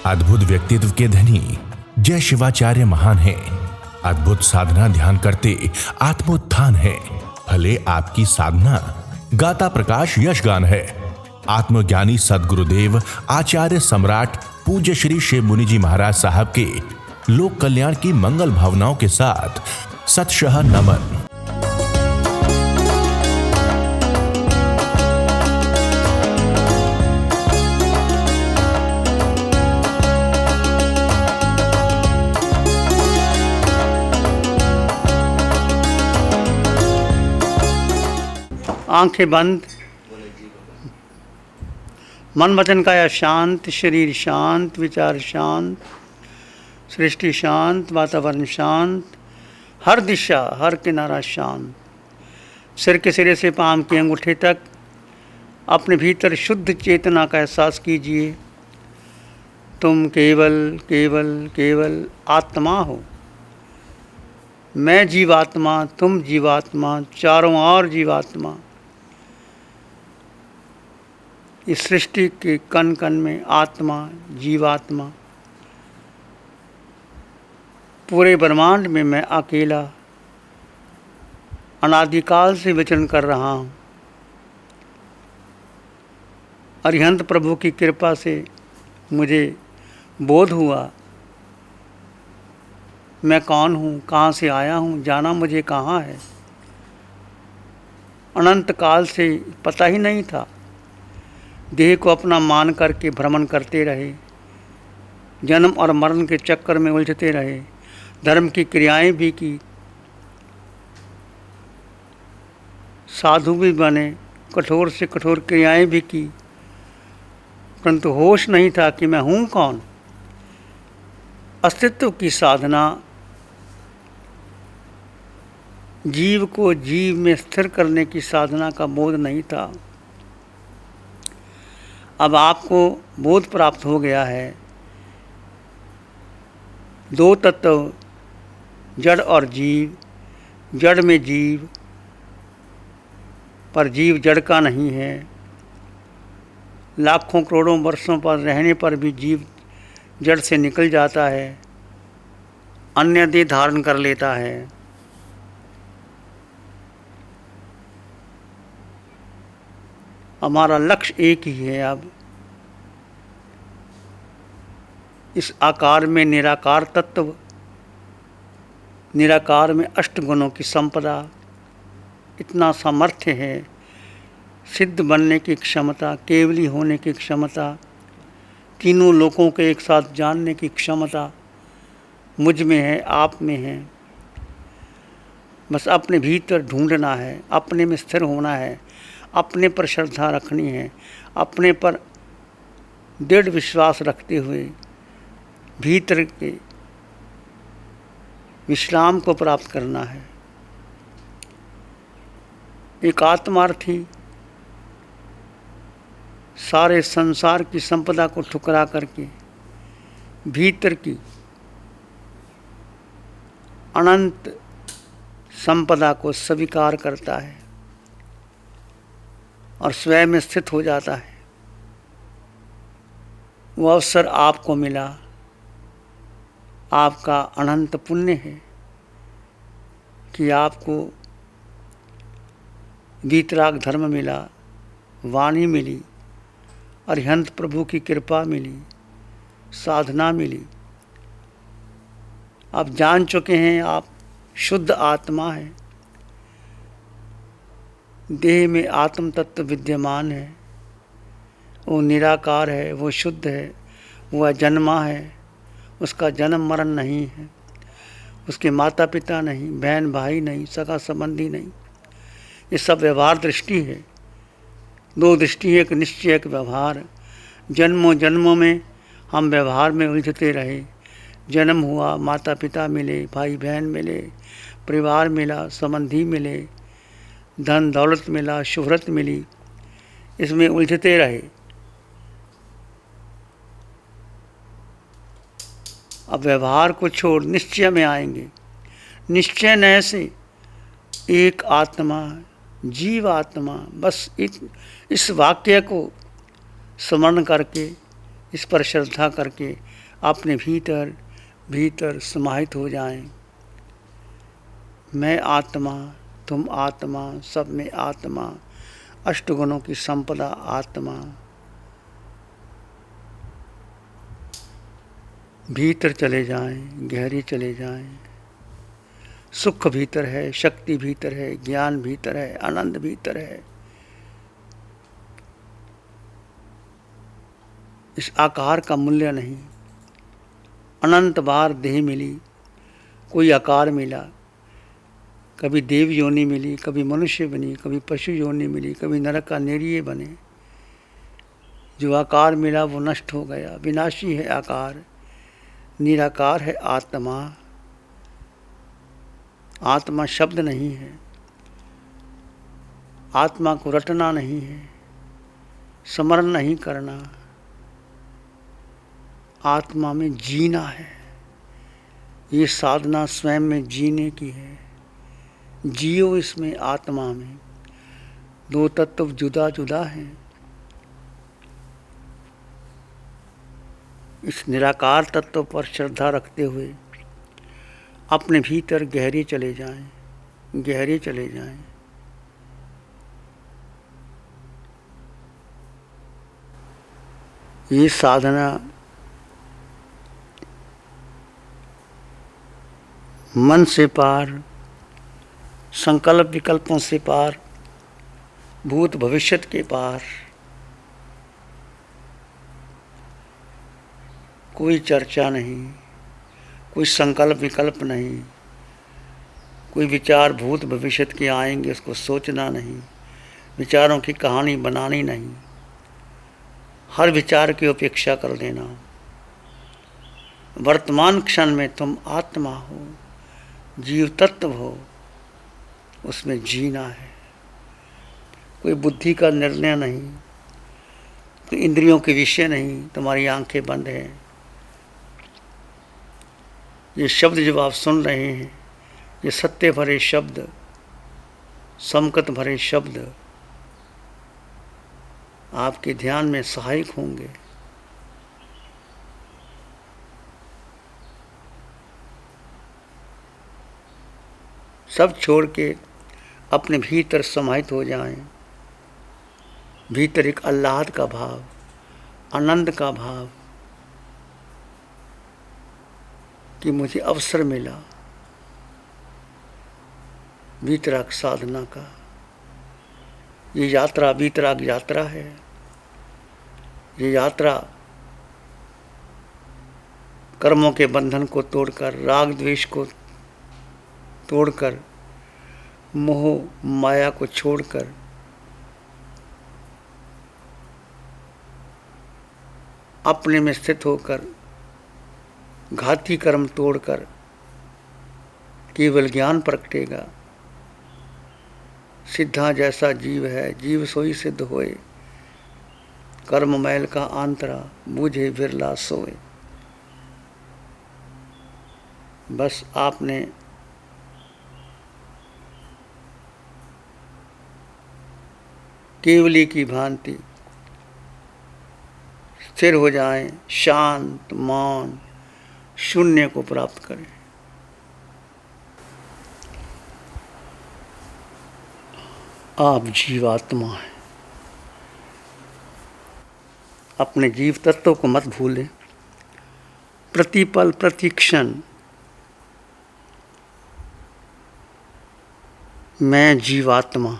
अद्भुत व्यक्तित्व के धनी जय शिवाचार्य महान है। अद्भुत साधना ध्यान करते आत्मोत्थान है। भले आपकी साधना गाता प्रकाश यशगान है। आत्मज्ञानी सदगुरुदेव आचार्य सम्राट पूज्य श्री शिव मुनि जी महाराज साहब के लोक कल्याण की मंगल भावनाओं के साथ सतशः नमन। आंखें बंद, मन वचन काया शांत, शरीर शांत, विचार शांत, सृष्टि शांत, वातावरण शांत, हर दिशा हर किनारा शांत। सिर के सिरे से पांव के अंगूठे तक अपने भीतर शुद्ध चेतना का एहसास कीजिए। तुम केवल केवल केवल आत्मा हो। मैं जीवात्मा, तुम जीवात्मा, चारों ओर जीवात्मा। इस सृष्टि के कण कण में आत्मा, जीवात्मा। पूरे ब्रह्मांड में मैं अकेला अनादिकाल से विचरण कर रहा हूँ। अरिहंत प्रभु की कृपा से मुझे बोध हुआ मैं कौन हूँ, कहाँ से आया हूँ, जाना मुझे कहाँ है। अनंत काल से पता ही नहीं था। देह को अपना मान करके भ्रमण करते रहे, जन्म और मरण के चक्कर में उलझते रहे, धर्म की क्रियाएं भी की, साधु भी बने, कठोर से कठोर क्रियाएं भी की, परंतु होश नहीं था कि मैं हूँ कौन। अस्तित्व की साधना, जीव को जीव में स्थिर करने की साधना का बोध नहीं था। अब आपको बोध प्राप्त हो गया है। दो तत्व, जड़ और जीव, जड़ में जीव, पर जीव जड़ का नहीं है। लाखों करोड़ों वर्षों पर रहने पर भी जीव जड़ से निकल जाता है, अन्य देह धारण कर लेता है। हमारा लक्ष्य एक ही है। अब इस आकार में निराकार तत्व, निराकार में अष्ट गुणों की संपदा, इतना सामर्थ्य है, सिद्ध बनने की क्षमता, केवली होने की क्षमता, तीनों लोकों के एक साथ जानने की क्षमता मुझ में है, आप में है। बस अपने भीतर ढूंढना है, अपने में स्थिर होना है, अपने पर श्रद्धा रखनी है, अपने पर दृढ़ विश्वास रखते हुए भीतर के विश्राम को प्राप्त करना है। एक आत्मार्थी सारे संसार की संपदा को ठुकरा करके भीतर की अनंत संपदा को स्वीकार करता है और स्वयं में स्थित हो जाता है। वो अवसर आपको मिला, आपका अनंत पुण्य है कि आपको वीतराग धर्म मिला, वाणी मिली, अरिहंत प्रभु की कृपा मिली, साधना मिली। आप जान चुके हैं आप शुद्ध आत्मा है। देह में आत्म तत्व विद्यमान है, वो निराकार है, वो शुद्ध है, वो अजन्मा है, उसका जन्म मरण नहीं है, उसके माता पिता नहीं, बहन भाई नहीं, सगा संबंधी नहीं। ये सब व्यवहार दृष्टि है। दो दृष्टि है, एक निश्चय, एक व्यवहार। जन्मों जन्मों में हम व्यवहार में उलझते रहे। जन्म हुआ, माता पिता मिले, भाई बहन मिले, परिवार मिला, संबंधी मिले, धन दौलत मिला, शोहरत मिली, इसमें उलझते रहे। अब व्यवहार को छोड़ निश्चय में आएंगे। निश्चय न से एक आत्मा, जीव आत्मा। बस इस वाक्य को स्मरण करके इस पर श्रद्धा करके अपने भीतर भीतर समाहित हो जाएं। मैं आत्मा, तुम आत्मा, सब में आत्मा, अष्टगुणों की संपदा आत्मा। भीतर चले जाएं, गहरे चले जाएं। सुख भीतर है, शक्ति भीतर है, ज्ञान भीतर है, आनंद भीतर है। इस आकार का मूल्य नहीं। अनंत बार देह मिली, कोई आकार मिला, कभी देव योनि मिली, कभी मनुष्य बनी, कभी पशु योनि मिली, कभी नरक का निरीय बने। जो आकार मिला वो नष्ट हो गया, विनाशी है आकार, निराकार है आत्मा। आत्मा शब्द नहीं है, आत्मा को रटना नहीं है, स्मरण नहीं करना, आत्मा में जीना है। ये साधना स्वयं में जीने की है। जियो इसमें, आत्मा में। दो तत्व जुदा जुदा हैं। इस निराकार तत्व पर श्रद्धा रखते हुए अपने भीतर गहरे चले जाएं, गहरे चले जाएं। ये साधना मन से पार, संकल्प विकल्पों से पार, भूत भविष्यत के पार। कोई चर्चा नहीं, कोई संकल्प विकल्प नहीं, कोई विचार भूत भविष्यत के आएंगे उसको सोचना नहीं, विचारों की कहानी बनानी नहीं। हर विचार की उपेक्षा कर देना। वर्तमान क्षण में तुम आत्मा हो, जीव तत्व हो, उसमें जीना है। कोई बुद्धि का निर्णय नहीं, कोई इंद्रियों के विषय नहीं। तुम्हारी आंखें बंद हैं। ये शब्द जब आप सुन रहे हैं, ये सत्य भरे शब्द, समकत भरे शब्द आपके ध्यान में सहायक होंगे। सब छोड़ के अपने भीतर समाहित हो जाएं। भीतर एक आह्लाद का भाव, आनंद का भाव कि मुझे अवसर मिला वीतराग साधना का। ये यात्रा वीतराग यात्रा है। ये यात्रा कर्मों के बंधन को तोड़कर, राग द्वेष को तोड़कर, मोह माया को छोड़कर अपने में स्थित होकर, घाती कर्म तोड़कर केवल ज्ञान प्रगटेगा। सिद्धा जैसा जीव है, जीव सोई सिद्ध होए। कर्म मैल का आंतरा, बूझे बिरला सोए। बस आपने केवली की भांति स्थिर हो जाएं, शांत, मौन, शून्य को प्राप्त करें। आप जीवात्मा हैं। अपने जीव तत्व को मत भूलें। प्रतिपल प्रतिक्षण मैं जीवात्मा,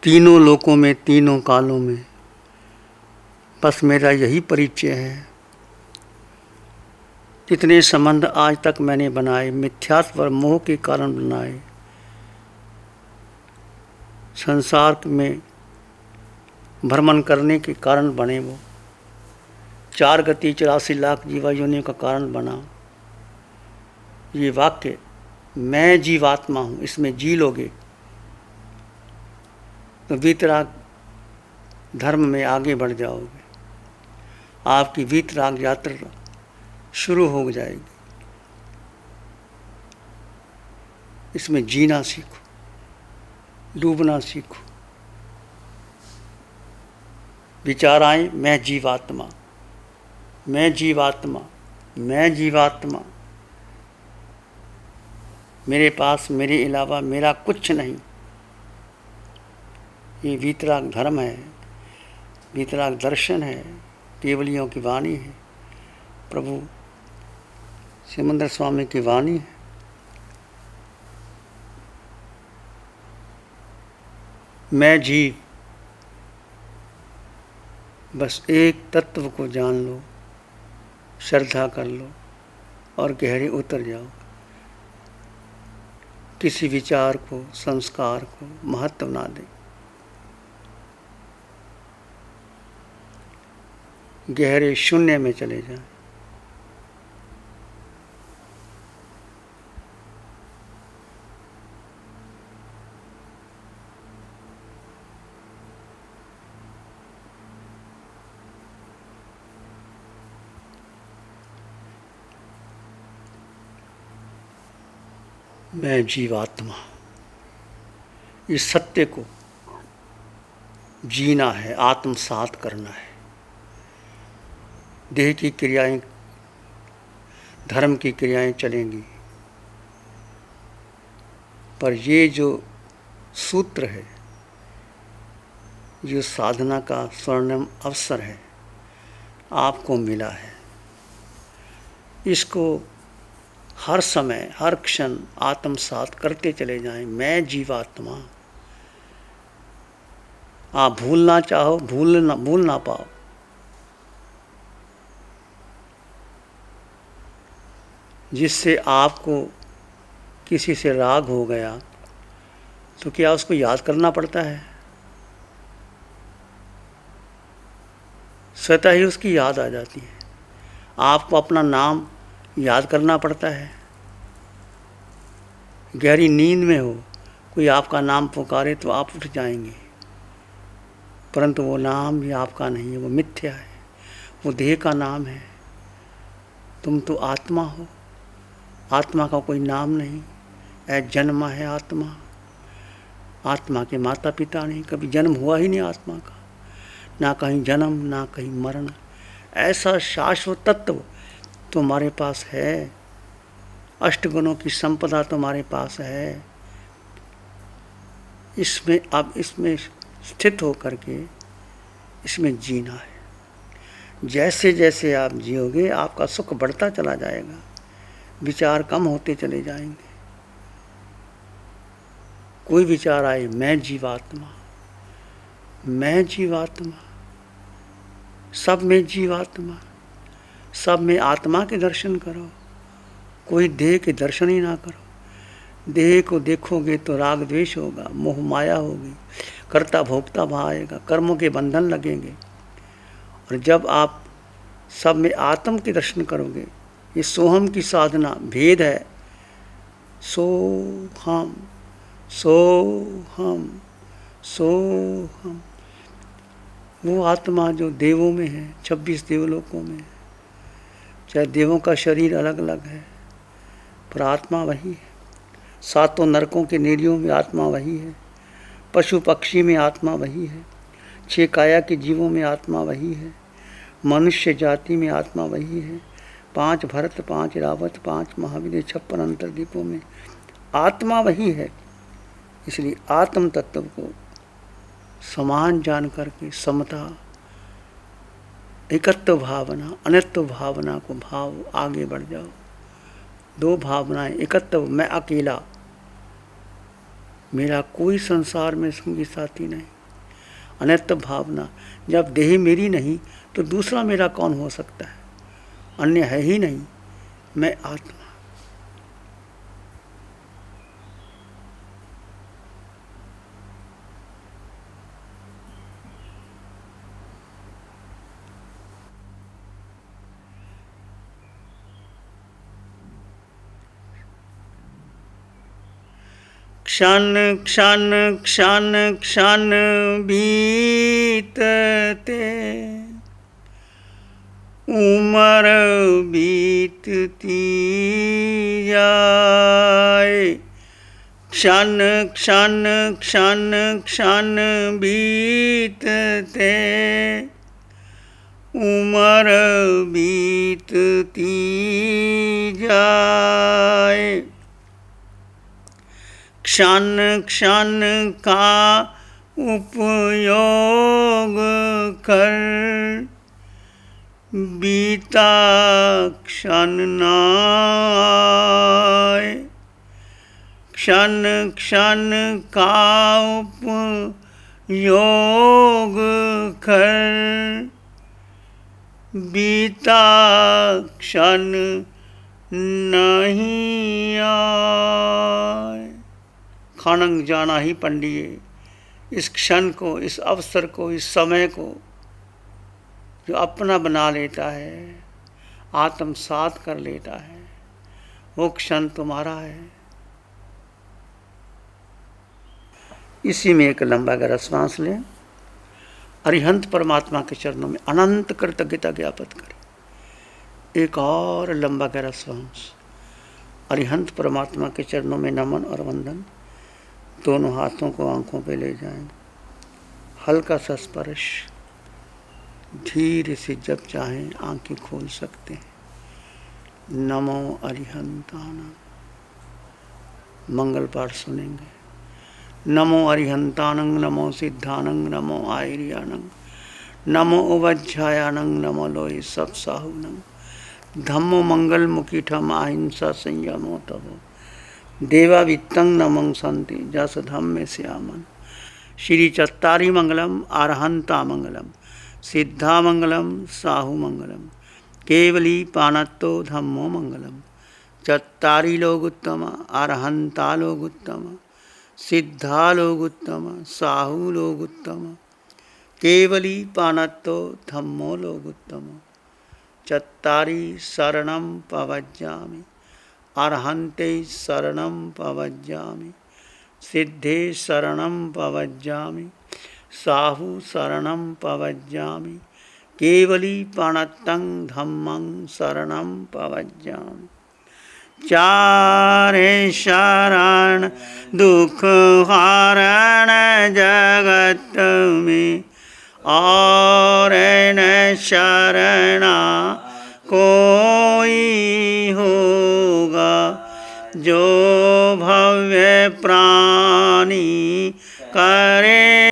तीनों लोकों में, तीनों कालों में बस मेरा यही परिचय है। जितने संबंध आज तक मैंने बनाए, मिथ्यात्व और मोह के कारण बनाए, संसार में भ्रमण करने के कारण बने, वो 4 गति 84 लाख जीवा योनियों का कारण बना। ये वाक्य मैं जीवात्मा हूँ, इसमें जी लोगे तो वीतराग धर्म में आगे बढ़ जाओगे। आपकी वीतराग यात्रा शुरू हो जाएगी। इसमें जीना सीखो, डूबना सीखो। विचार आए मैं जीवात्मा, मैं जीवात्मा, मैं जीवात्मा, मेरे पास मेरे अलावा मेरा कुछ नहीं। ये वीतराग धर्म है, वीतराग दर्शन है, केवलियों की वाणी है, प्रभु सिमंदर स्वामी की वाणी है। मैं जीव, बस एक तत्व को जान लो, श्रद्धा कर लो और गहरे उतर जाओ। किसी विचार को, संस्कार को महत्व ना दे, गहरे शून्य में चले जाएं। मैं जीवात्मा, इस सत्य को जीना है, आत्मसात करना है। देह की क्रियाएं, धर्म की क्रियाएं चलेंगी, पर ये जो सूत्र है, जो साधना का स्वर्णिम अवसर है, आपको मिला है। इसको हर समय, हर क्षण आत्मसात करते चले जाएं। मैं जीवात्मा। आप भूलना चाहो, भूल ना पाओ। जिससे आपको किसी से राग हो गया तो क्या उसको याद करना पड़ता है? स्वतः ही उसकी याद आ जाती है। आपको अपना नाम याद करना पड़ता है। गहरी नींद में हो, कोई आपका नाम पुकारे तो आप उठ जाएंगे, परंतु वो नाम भी आपका नहीं है, वो मिथ्या है, वो देह का नाम है। तुम तो आत्मा हो, आत्मा का कोई नाम नहीं। जन्मा है आत्मा, आत्मा के माता पिता नहीं, कभी जन्म हुआ ही नहीं आत्मा का, ना कहीं जन्म ना कहीं मरण। ऐसा शाश्वत तत्व तुम्हारे पास है, अष्टगुणों की संपदा तुम्हारे पास है। इसमें अब इसमें स्थित होकर के इसमें जीना है। जैसे जैसे आप जियोगे आपका सुख बढ़ता चला जाएगा, विचार कम होते चले जाएंगे। कोई विचार आए मैं जीवात्मा, मैं जीवात्मा, सब में जीवात्मा, सब में आत्मा के दर्शन करो। कोई देह के दर्शन ही ना करो। देह को देखोगे तो राग द्वेष होगा, मोह माया होगी, कर्ता भोक्ता भाव आएगा, कर्मों के बंधन लगेंगे। और जब आप सब में आत्म के दर्शन करोगे, ये सोहम की साधना भेद है। सोहम, सोहम, सोहम, वो आत्मा जो देवों में है, 26 देवलोकों में है। चाहे देवों का शरीर अलग अलग है, पर आत्मा वही है। 7 नरकों के नेड़ियों में आत्मा वही है, पशु पक्षी में आत्मा वही है, 6 काया के जीवों में आत्मा वही है, मनुष्य जाति में आत्मा वही है, 5 भरत, 5 रावत, 5 महावीर, 56 अंतर्दीपों में आत्मा वही है। इसलिए आत्म तत्व को समान जान करके समता, एकत्व भावना, अनित्व भावना को भाव आगे बढ़ जाओ। 2 भावनाएं, एकत्व मैं अकेला, मेरा कोई संसार में संगी साथी नहीं। अनित्व भावना, जब देह मेरी नहीं तो दूसरा मेरा कौन हो सकता है? अन्य है ही नहीं, मैं आत्मा। क्षण क्षण क्षण क्षण बीतते, उम्र बीतती जाए। क्षण क्षण क्षण क्षण बीतते, उमर बीतती जाए, क्षण क्षण का उपयोग कर, बीता क्षण न आए। क्षण क्षण का उपयोग कर, बीता क्षण नहीं आए। खानंग जाना ही पंडिये, इस क्षण को, इस अवसर को, इस समय को जो अपना बना लेता है, आत्मसात कर लेता है, वो क्षण तुम्हारा है। इसी में एक लंबा गहरा श्वास लें। अरिहंत परमात्मा के चरणों में अनंत कृतज्ञता ज्ञापित करें। एक और लंबा गहरा श्वास। अरिहंत परमात्मा के चरणों में नमन और वंदन। दोनों हाथों को आंखों पे ले जाएं। हल्का सा स्पर्श, धीरे से जब चाहें आंखें खोल सकते हैं। नमो अरिहंतानंग। मंगल पाठ सुनेंगे। नमो अरिहंतानंग, नमो सिद्धानंग, नमो आयर्यानंग, नमो उवज्झायानंग, नमो लोहि सत्साहुनंग, धम्मो मंगल मुखीठम अहिंसा संयमो तवो, देवा वित्तं नमं संति जस धम्मे श्यामन। श्री चत्तारी मंगलम, अरहंता मंगलम, सिद्धा मंगलम, साहु मंगलम, केवली पानत्तो धम्मो मंगलम। चत्तारी लोग उत्तम, अरहंता लोग उत्तम, सिद्धा लोग उत्तम, साहु लोग उत्तम, केवली पानत्तो धम्मो लोग उत्तम। चत्तारी शरणं पवज्जामि, अरहन्ते शरणं पवज्जामि, सिद्धे शरणं पवज्जामि, साहु शरणं पवज्जामि, केवली पाणत्तं धम्मं शरणं पवज्जामि। चारे शरण दुख हरण जगत में, और न शरणा कोई होगा। जो भव्य प्राणी करे